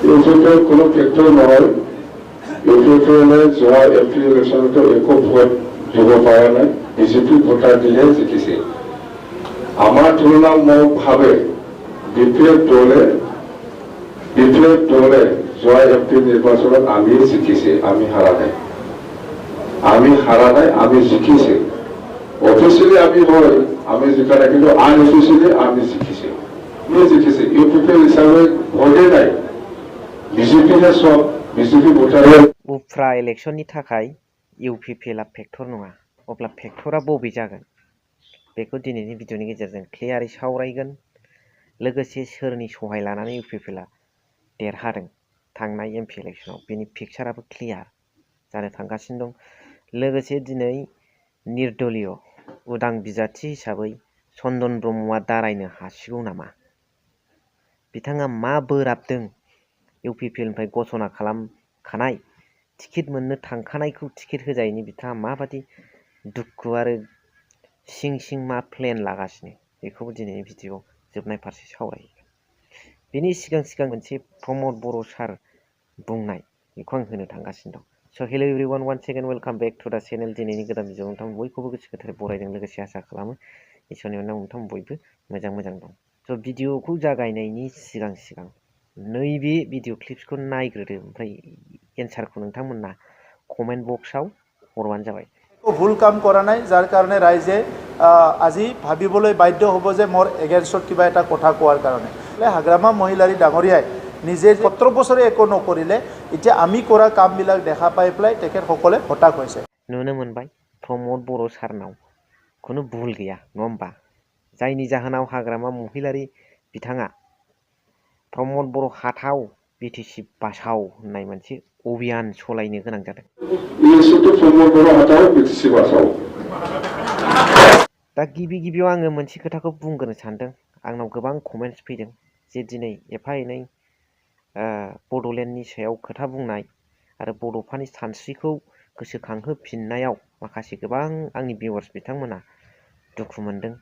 UPPL কোনো factor নহয়। ইউপিপিএলে যোৱা এমপি ইলেকশ্যনতো একো ভোট দিব পৰা নাই, বিজেপি ভোটাৰ দিহে জিকিছে। আমাৰ তুলনামূলকভাৱে বিপিএফ দলে যোৱা এমপি নিৰ্বাচনত আমি জিকিছে, আমি হাৰা নাই। আমি জিকিছে। অফিচিয়েলি আমি হয়, আমি জিকা নাই, কিন্তু আনঅফিচিয়েলি আমি জিকিছে। জিকিছে ইউপিপিএল হিচাপে ভোটে নাই, বিজেপিহে সব, বিজেপि ভোটারে। उफ्रा इलेक्शननि थाखाय इउपिपिएलआ फेक्टर नङा, अब्ला फेक्टरा बबे जागोन बेखौ दिनैनि भिडिअनि गेजेरजों क्लियारै सावरायगोन। लोगोसे सोरनि सहाय लानानै इउपिपिएलआ देरहादों थांनाय एमपि इलेक्शनाव बेनि पिक्चाराबो क्लियार जानो थांगासिनो दं। लोगोसे दिनै निर्दलीय उदां बिजाथि हिसाबै चन्दन ब्रह्मआ दारायनो हासिगौ नामा, बिथाङा मा बोराबदों इउपिपिएलनिफ्राय घोषणा खालामखानाय टिकेट मोननो थांखानायखौ टिकेट होजायैनि बिथाङा माबादि दुखु आरो सिं मा प्लेन लागासिनो बेखौबो दिनैनि भिडिअ जोबनाय फारसे सावरायगोन। बेनि सिगां मोनसे प्रमद बर' सार बुंनाय बेखौ आं होनो थांगासिनो दं। So' hello' everyone, one second welcome back to the channel. दिनैनि गोदान भिडिअ नोंथां बयखौबो गोसो गोथारै बरायदों, लोगोसे आसा खालामो इसोरनि अननायाव नोंथां बयबो मोजां दं। स' भिडिअखौ जागायनायनि सिगां नैबे भिडिअ क्लिप्सखौ नायग्रोदो, ओमफ्राय एन्सारखौ नोंथांमोना कमेन्ट बक्सआव हरबानो जाबाय। ভুল কাম কৰা নাই, যাৰ কাৰণে ৰাইজে আজি ভাবিবলৈ বাধ্য হ'ব যে মোৰ এগেইনষ্টত কিবা এটা কথা কোৱাৰ কাৰণে। হাগ্ৰামা মহিলাৰী ডাঙৰীয়াই নিজে 17 বছৰে একো নকৰিলে, এতিয়া আমি কৰা কামবিলাক দেখা পাই পেলাই তেখেতসকলে হতাশ হৈছে। नुनो मोनबाय प्रमद बर' सारनाव खुनु भुल गैया, नङा होमबा? जायनि जाहोनाव हाग्रामा महिलारी बिथाङा प्रमद बर' हाथाव बिटिसि बासाव होननाय मोनसे अभियान सलायनो गोनां जादों। दा गिबियाव आङो मोनसे खोथाखौ बुंग्रोनो सानदों। आंनाव गोबां कमेन्ट्स फैदों जे दिनै एफा एनै बड'लेण्डनि सायाव खोथा बुंनाय आरो बड'फानि सानस्रिखौ गोसोखांहोफिननायाव माखासे गोबां आंनि भिउवार्स बिथांमोना दुखु मोनदों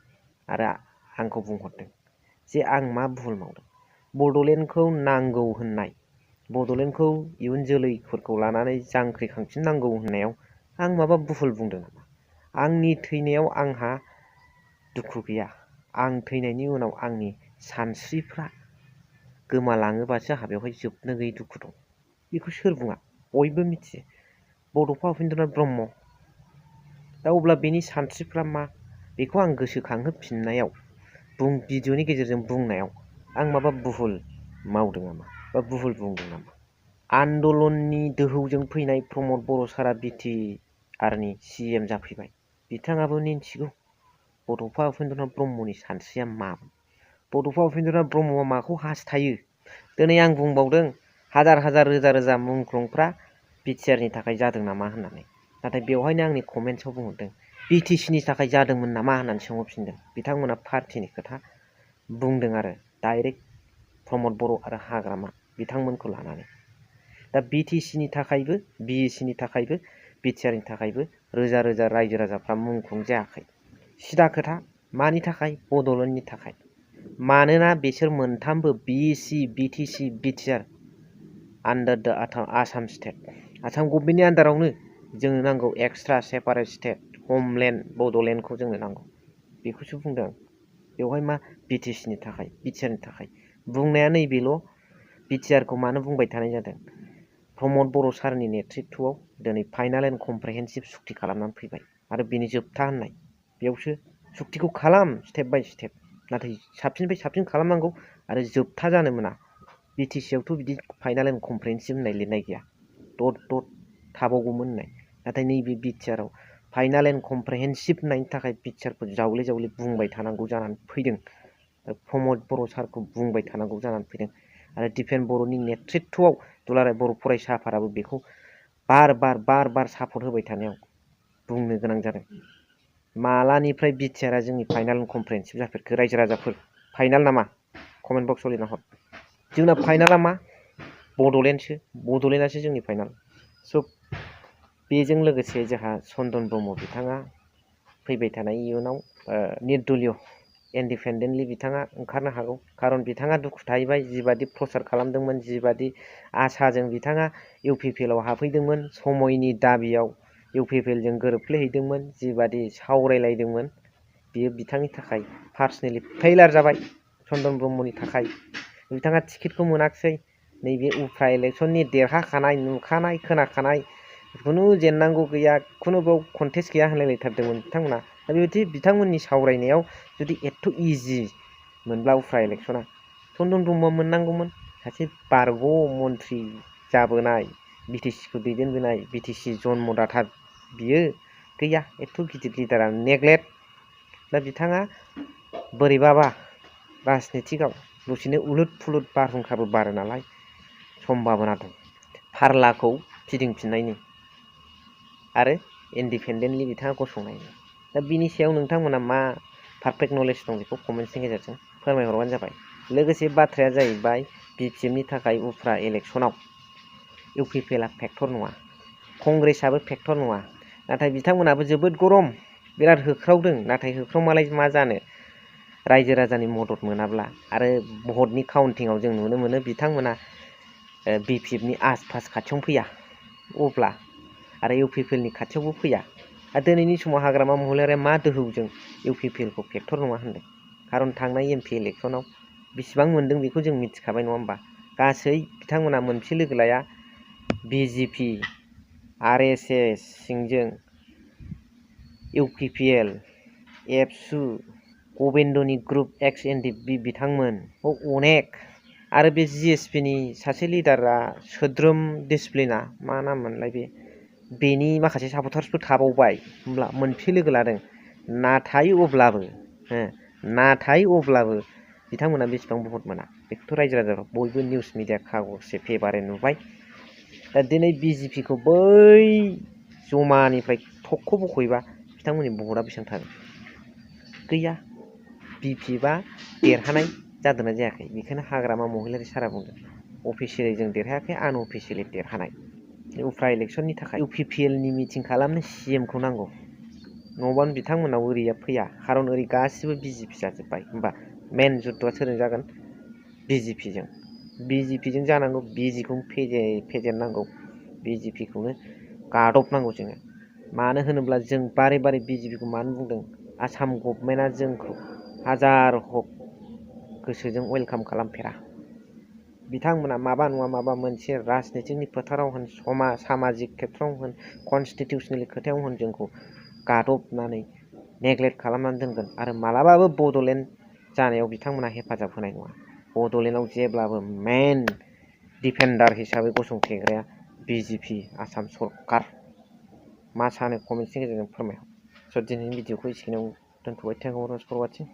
आरो आंखौ बुंहरदों जे आं मा भुल मावदों। बड'लेण्डखौ नांगौ होननाय, बड'लेण्डखौ इयुन जोलैफोरखौ लानानै जांख्रिखांफिननांगौ होननायाव आं माबा भुल बुंदों नामा? आंनि थैनायाव आंहा दुखु गैया। आं थैनायनि उनाव आंनि सानस्रिफ्रा गोमालाङोबासो आंहा बेवहाय जोबनो गैयै दुखु दं। बेखौ सोर बुङा? बयबो मिथियो, बड'फा उपेन्द्रनाथ ब्रह्म। दा अब्ला बेनि सानस्रिफ्रा मा बेखौ आं गोसोखांहोफिननायाव भिडिअनि गेजेरजों बुंनायाव आं माबा भुल मावदों नामा बा भुल बुंदों नामा? आन्दलननि दोहौजों फैनाय प्रमद बर' सारा बिटिआरनि CM जाफैबाय। बिथाङाबो मिन्थिगौ बड'फा उपेन्द्रनाथ ब्रह्मनि सानस्रिया मामोन। बड'फा उपेन्द्रनाथ ब्रह्मआ माखौ हास्थायो? दिनै आं बुंबावदों हाजार रोजा मुंख्लंफ्रा बिटिआरनि थाखाय जादों नामा होननानै, नाथाय बेवहायनो आंनि कमेन्ट्सआव बुंहरदों बिटिसिनि थाखाय जादोंमोन नामा होननानै सोंहरफिनदों। बिथांमोना पार्टिनि खोथा बुंदों आरो डाइरेक्ट प्रमद बर' आरो हाग्रामा बिथांमोनखौ लानानै। दा बिटिसिनि थाखायबो बिएसिनि थाखायबो बिटिआरनि थाखायबो रोजा रायजो राजाफ्रा मुंख्लं जायाखै। सिदा खोथा, मानि थाखाय? बड'लेण्डनि थाखाय। मानोना बिसोर मोनथामबो बिएसि, बिटिसि, बिटिआर आन्डार द आसाम स्टेट, आसाम गभर्नमेन्टनि आन्दारावनो जोंनो नांगौ एक्सट्रा सेपारेट स्टेट हमलेण्ड बड'लेण्डखौ जोंनो नांगौ। बेखौसो बुंदों आं। बेवहाय मा बिटिसिनि थाखाय, बिटिआरनि थाखाय बुंनाया नैबेल'। बिटिआरखौ मानो बुंबाय थानाय जादों? प्रमद बर' सारनि नेतृत्वआव दिनै फाइनाल एन्ड कमप्रिहेन्सिभ सुक्ति खालामनानै फैबाय आरो बेनि जोबथा होननाय बेयावसो सुक्तिखौ खालाम स्टेप बाय स्टेप, नाथाय साबसिननिफ्राय साबसिन खालामनांगौ आरो जोबथा जानो मोना। बिटिसिआवथ' बिदि फाइनाल एन्ड कमप्रिहेन्सिभ होननाय लिरनाय गैया, दद थाबावगौमोन होननाय। नाथाय नैबे बिटिआरआव फाइनाल एन्ड कमप्रिहेन्सिभ होननायनि थाखाय बिटिआरखौ जावले बुंबाय थानांगौ जानानै फैदों। प्रमद बर' सारखौ बुंबाय थानांगौ जानानै फैदों आरो दिपेन बर'नि नेतृत्वआव दुलाराय बर' फरायसा आफादाबो बेखौ बार सापर्ट होबाय थानायाव बुंनो गोनां जादों। मालानिफ्राय बिटिआरआ जोंनि फाइनाल एन्ड कमप्रिहेन्सिभ जाफेरखो? रायजो राजाफोर फाइनाल नामा? कमेन्ट बक्सआव लिरना हर। जोंना फाइनाला मा? बड'लेण्डआसो जोंनि फाइनाल। स' बेजों लोगोसे जोंहा चन्दन ब्रह्म बिथाङा फैबाय थानाय इयुनाव निर्दलीय इन्डिपेन्डेन्टलि बिथाङा ओंखारनो हागौ खारन बिथाङा दुखु थाहैबाय जिबादि प्रसार खालामदोंमोन जिबादि आसाजों बिथाङा UPPL आव हाबफैदोंमोन समयनि दाबियाव UPPL जों गोरोबफ्लेहैदोंमोन जिबादि सावरायलायदोंमोन बियो बिथांनि थाखाय पार्सनेलि फेइलार जाबाय चन्दन ब्रह्मनि थाखाय बिथाङा टिकेटखौ मोनाखिसै नैबे उफ्रा इलेक्सननि देरहाखानाय नुखानाय खोनाखानाय खुनु जेननांगौ गैया खुनु बेयाव कन्टेस्ट गैया होनलायलायथारदोंमोन बिथांमोना दा बेबायदि बिथांमोननि सावरायनायाव जुदि एथ' इजि मोनब्ला उफ्रा इलेक्सना चन्दन ब्रह्मआ मोननांगौमोन सासे बारग' मन्थ्रि जाबोनाय BTC खौ दैदेनबोनाय BTC जन्मदाता बियो गैया एथ' गिदिर लिडारा नेग्लेक्ट दा बिथाङा बोरैबाबा राजनितिकआव दसेनो उलुद फुलुद बारहुंखाबो बारो नालाय सम्भाबना दं फारलाखौ फिदिंफिननायनि आरो इन्डिपेन्डेन्टलि बिथाङा गसंनायनि दा बिनि सायाव नोंथांमोना मा पारफेक्ट नलेज दं बेखौ कमेन्ट्सनि गेजेरजों फोरमायहरबानो जाबाय लोगोसे बाथ्राया जाहैबाय BPFनि थाखाय उफ्रा इलेक्सनाव UPPL आ फेक्टर नङा कंग्रेसआबो फेक्टर नङा नाथाय बिथांमोनाबो जोबोद गरम बिराद होख्रावदों नाथाय होख्रावमालाय मा जानो रायजो राजानि मदद मोनाब्ला आरो भटनि काउन्टिंआव जों नुनो मोनो बिथांमोना BPFनि आसपास खाथियावनो फैया अब्ला आरो UPPL नि खाथियावबो फैया आरो दिनैनि समाव हाग्रामा महिलारिया मा दोहौजों UPPL खौ फेक्टर नङा होनदों खारन थांनाय MP इलेक्सनाव बेसेबां मोनदों बेखौ जों मिथिखाबाय नङा होमबा गासै बिथांमोना मोनसे लोगो लाया BJP RSS सिंजों UPPL एबसु गबिन्दनि ग्रुप XNDP बिथांमोन अनेक आरो बे GSP नि सासे लिडारा सोद्रोम डिसिप्लिना मा नाम मोनलाय बेनि माखासे सापटार्सफोर थाबावबाय होमब्ला मोनसे लोगो लादों नाथाय अब्लाबो बिथांमोना बेसेबां भट मोना बेखौथ' रायजो राजाफ्रा बयबो निउस मिडिया कागजसे पेपारे नुबाय दा दिनै BJP खौ बै जमानिफ्राय थख' बख'योबा बिथांमोननि भटआ बेसेबां थागोन गैया BPF आ देरहानाय जादोंना जायाखै बेखौनो हाग्रामा महिलारि सारा बुंदों अफिसियेलि जों देरहायाखै आनअफिसियेलि देरहानाय उफ्रा इलेक्सननि थाखाय UPPL नि मिटिं खालामनो CM खौ नांगौ नङाबानो बिथांमोनाव ओरैया फैया खारन ओरै गासिबो BJP जाजोब्बाय होमबा मेन जुद्धआ सोरजों जागोन BJP जों जानांगौ BJ खौनो फेजेननांगौ BJP खौनो गादबनांगौ जोङो मानो होनोब्ला जों बारे बारे BJP खौ मानो बुंदों आसाम गभर्नमेन्टआ जोंखौ हाजार हक गोसोजों वेलकाम खालामफेरा बिथांमोना माबा नङा माबा मोनसे राजनितिकनि फोथाराव होन सामाजिक खेथ्रआव होन कनस्टिटिउसनेल खोथायाव होन जोंखौ गादबनानै नेग्लेक्ट खालामनानै दोनगोन आरो मालाबाबो बड'लेण्ड जानायाव बिथांमोना हेफाजाब होनाय नङा बड'लेण्डआव जेब्लाबो मेन डिफेन्डार हिसाबै गसंथेग्राया BJP आसाम सरकार मा सानो कमेन्ट्सनि गेजेरजों फोरमायहर दिनैनि भिडिअखौ एसेखिनियाव दोनथ'बाय थेंक इउ फर वाचिं।